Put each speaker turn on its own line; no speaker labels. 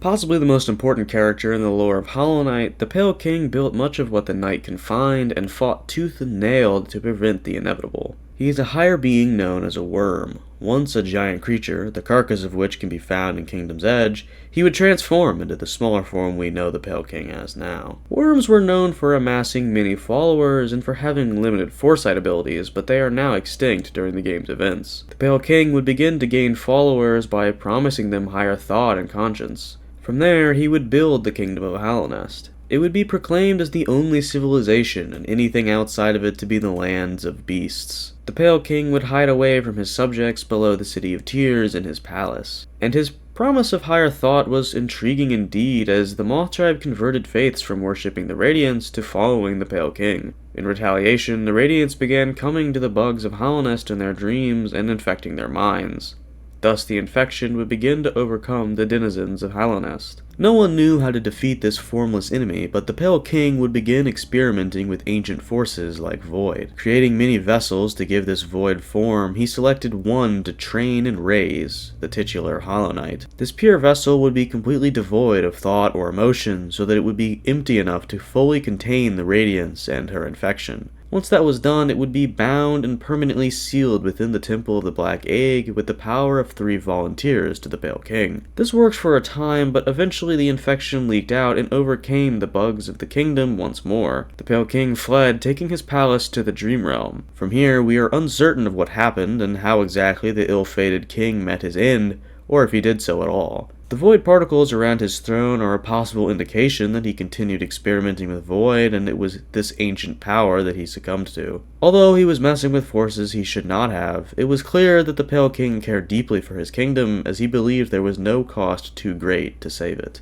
Possibly the most important character in the lore of Hollow Knight, the Pale King built much of what the knight can find and fought tooth and nail to prevent the inevitable. He is a higher being known as a worm. Once a giant creature, the carcass of which can be found in Kingdom's Edge, he would transform into the smaller form we know the Pale King as now. Worms were known for amassing many followers and for having limited foresight abilities, but they are now extinct during the game's events. The Pale King would begin to gain followers by promising them higher thought and conscience. From there, he would build the Kingdom of Hallownest. It would be proclaimed as the only civilization, and anything outside of it to be the lands of beasts. The Pale King would hide away from his subjects below the City of Tears in his palace. And his promise of higher thought was intriguing indeed, as the Moth tribe converted faiths from worshipping the Radiants to following the Pale King. In retaliation, the Radiants began coming to the bugs of Hallownest in their dreams and infecting their minds. Thus the infection would begin to overcome the denizens of Hallownest. No one knew how to defeat this formless enemy, but the Pale King would begin experimenting with ancient forces like Void. Creating many vessels to give this Void form, he selected one to train and raise, the titular Hollow Knight. This pure vessel would be completely devoid of thought or emotion, so that it would be empty enough to fully contain the Radiance and her infection. Once that was done, it would be bound and permanently sealed within the Temple of the Black Egg with the power of 3 volunteers to the Pale King. This worked for a time, but eventually the infection leaked out and overcame the bugs of the kingdom once more. The Pale King fled, taking his palace to the Dream Realm. From here, we are uncertain of what happened and how exactly the ill-fated king met his end, or if he did so at all. The void particles around his throne are a possible indication that he continued experimenting with void, and it was this ancient power that he succumbed to. Although he was messing with forces he should not have, it was clear that the Pale King cared deeply for his kingdom, as he believed there was no cost too great to save it.